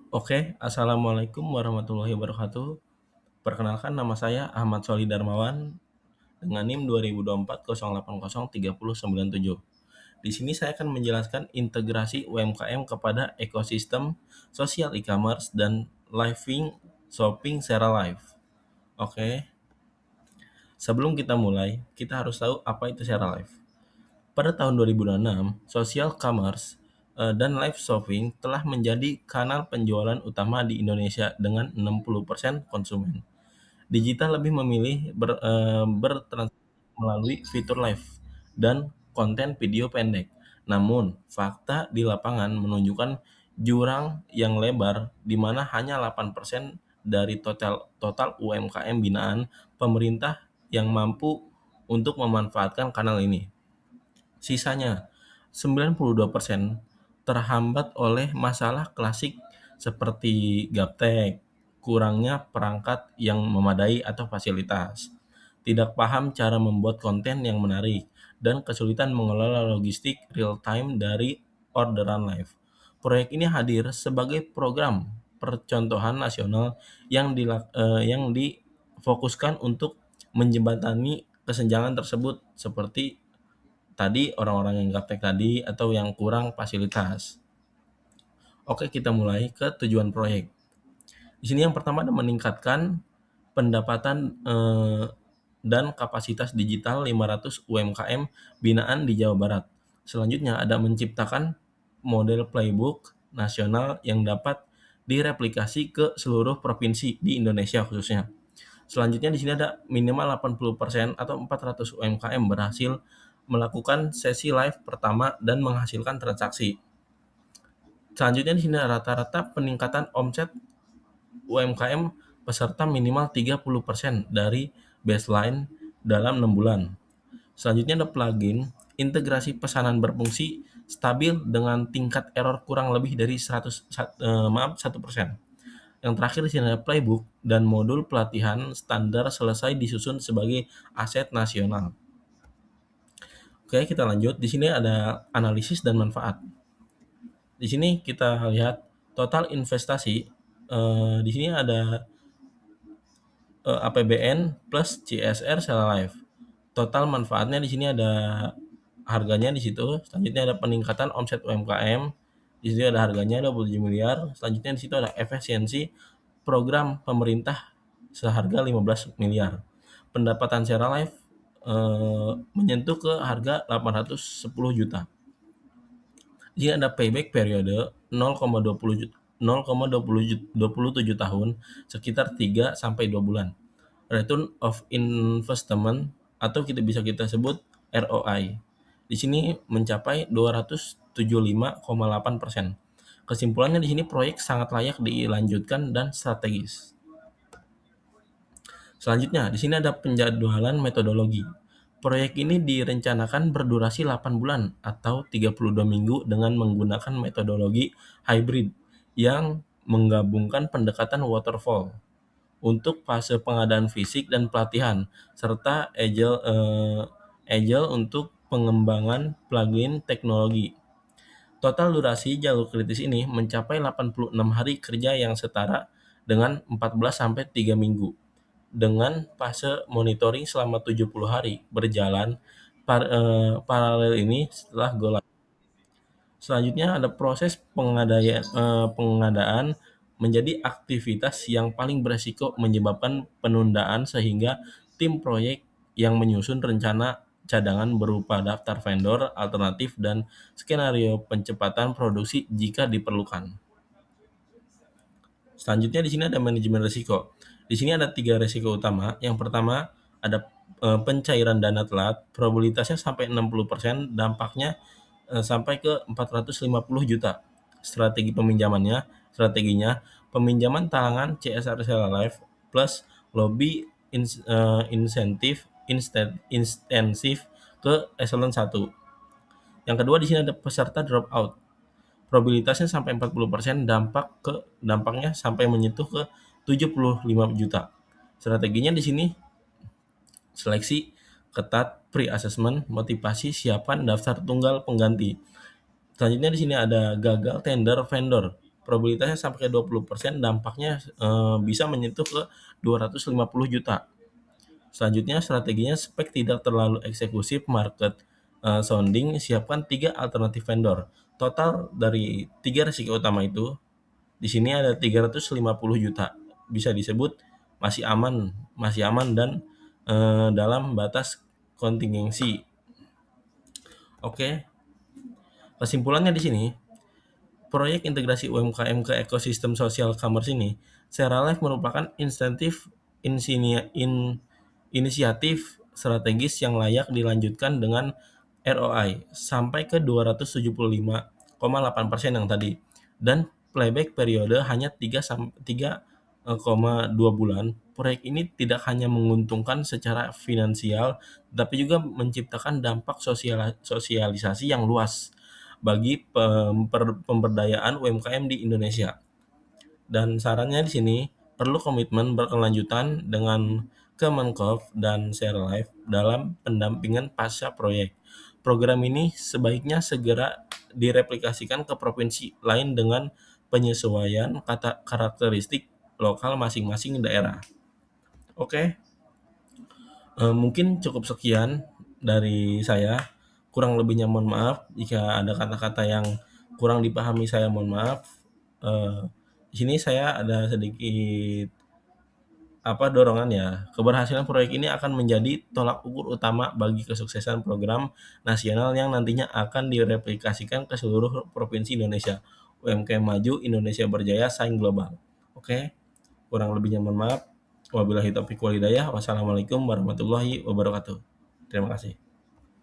Oke, Assalamualaikum warahmatullahi wabarakatuh. Perkenalkan nama saya Ahmad Soli Darmawan dengan NIM 202408030997. Di sini saya akan menjelaskan integrasi UMKM kepada ekosistem sosial e-commerce dan living shopping secara live. Oke, sebelum kita mulai, kita harus tahu apa itu secara live. Pada tahun 2006, social commerce dan live shopping telah menjadi kanal penjualan utama di Indonesia dengan 60% konsumen. Digital lebih memilih bertransaksi melalui fitur live dan konten video pendek. Namun, fakta di lapangan menunjukkan jurang yang lebar di mana hanya 8% dari total total UMKM binaan pemerintah yang mampu untuk memanfaatkan kanal ini. Sisanya, 92% terhambat oleh masalah klasik seperti gaptek, kurangnya perangkat yang memadai atau fasilitas, tidak paham cara membuat konten yang menarik, dan kesulitan mengelola logistik real-time dari orderan live. Proyek ini hadir sebagai program percontohan nasional yang difokuskan untuk menjembatani kesenjangan tersebut seperti tadi orang-orang yang gaptek tadi atau yang kurang fasilitas. Oke, kita mulai ke tujuan proyek. Di sini yang pertama ada meningkatkan pendapatan dan kapasitas digital 500 UMKM binaan di Jawa Barat. Selanjutnya ada menciptakan model playbook nasional yang dapat direplikasi ke seluruh provinsi di Indonesia khususnya. Selanjutnya di sini ada minimal 80% atau 400 UMKM berhasil melakukan sesi live pertama dan menghasilkan transaksi. Selanjutnya di sini ada rata-rata peningkatan omset UMKM peserta minimal 30% dari baseline dalam 6 bulan. Selanjutnya ada plugin integrasi pesanan berfungsi stabil dengan tingkat error kurang lebih dari 1%. Yang terakhir di sini ada playbook dan modul pelatihan standar selesai disusun sebagai aset nasional. Oke, kita lanjut. Di sini ada analisis dan manfaat. Di sini kita lihat total investasi. Di sini ada APBN plus CSR secara live. Total manfaatnya di sini ada harganya di situ. Selanjutnya ada peningkatan omset UMKM. Di situ ada harganya 27 miliar. Selanjutnya di situ ada efisiensi program pemerintah seharga 15 miliar. Pendapatan secara live menyentuh ke harga 810 juta. Jika ada payback periode 0,27 tahun sekitar 3 sampai 2 bulan. Return of investment atau kita sebut ROI. Di sini mencapai 275,8%. Kesimpulannya di sini proyek sangat layak dilanjutkan dan strategis. Selanjutnya, di sini ada penjadwalan metodologi. Proyek ini direncanakan berdurasi 8 bulan atau 32 minggu dengan menggunakan metodologi hybrid yang menggabungkan pendekatan waterfall untuk fase pengadaan fisik dan pelatihan, serta agile untuk pengembangan plugin teknologi. Total durasi jalur kritis ini mencapai 86 hari kerja yang setara dengan 14 sampai 3 minggu. Dengan fase monitoring selama 70 hari berjalan paralel ini setelah go live. Selanjutnya ada proses pengadaan menjadi aktivitas yang paling beresiko menyebabkan penundaan sehingga tim proyek yang menyusun rencana cadangan berupa daftar vendor alternatif dan skenario pencepatan produksi jika diperlukan. Selanjutnya di sini ada manajemen risiko. Di sini ada 3 risiko utama. Yang pertama ada pencairan dana telat, probabilitasnya sampai 60%, dampaknya sampai ke 450 juta. Strateginya peminjaman talangan CSR secara live plus lobby insentif intensif ke eselon 1. Yang kedua di sini ada peserta drop out. Probabilitasnya sampai 40%, dampaknya sampai menyentuh ke 75 juta. Strateginya di sini seleksi ketat, pre-assessment, motivasi, siapan daftar tunggal pengganti. Selanjutnya di sini ada gagal tender vendor. probabilitasnya sampai ke 20%, dampaknya bisa menyentuh ke 250 juta. Selanjutnya, strateginya spek tidak terlalu eksekutif, market sounding, siapkan 3 alternatif vendor. Total dari 3 risiko utama itu, di sini ada 350 juta. Bisa disebut masih aman dan dalam batas kontingensi. Oke, kesimpulannya di sini, proyek integrasi UMKM ke ekosistem sosial commerce ini, Seralife merupakan inisiatif strategis yang layak dilanjutkan dengan ROI sampai ke 275,8% yang tadi, dan playback periode hanya 3,2 bulan. Proyek ini tidak hanya menguntungkan secara finansial, tapi juga menciptakan dampak sosialisasi yang luas bagi pemberdayaan UMKM di Indonesia. Dan sarannya di sini perlu komitmen berkelanjutan dengan Kemenkov dan Seralife dalam pendampingan pasca proyek. Program ini sebaiknya segera direplikasikan ke provinsi lain dengan penyesuaian karakteristik lokal masing-masing daerah. Oke, mungkin cukup sekian dari saya. Kurang lebihnya mohon maaf. Jika ada kata-kata yang kurang dipahami, saya mohon maaf. Di sini saya ada sedikit dorongan ya. Keberhasilan proyek ini akan menjadi tolak ukur utama bagi kesuksesan program nasional yang nantinya akan direplikasikan ke seluruh provinsi Indonesia. UMKM maju, Indonesia berjaya, saing global. Oke, kurang lebihnya mohon maaf. Wabillahi taufiq wal hidayah. Wassalamualaikum warahmatullahi wabarakatuh. Terima kasih.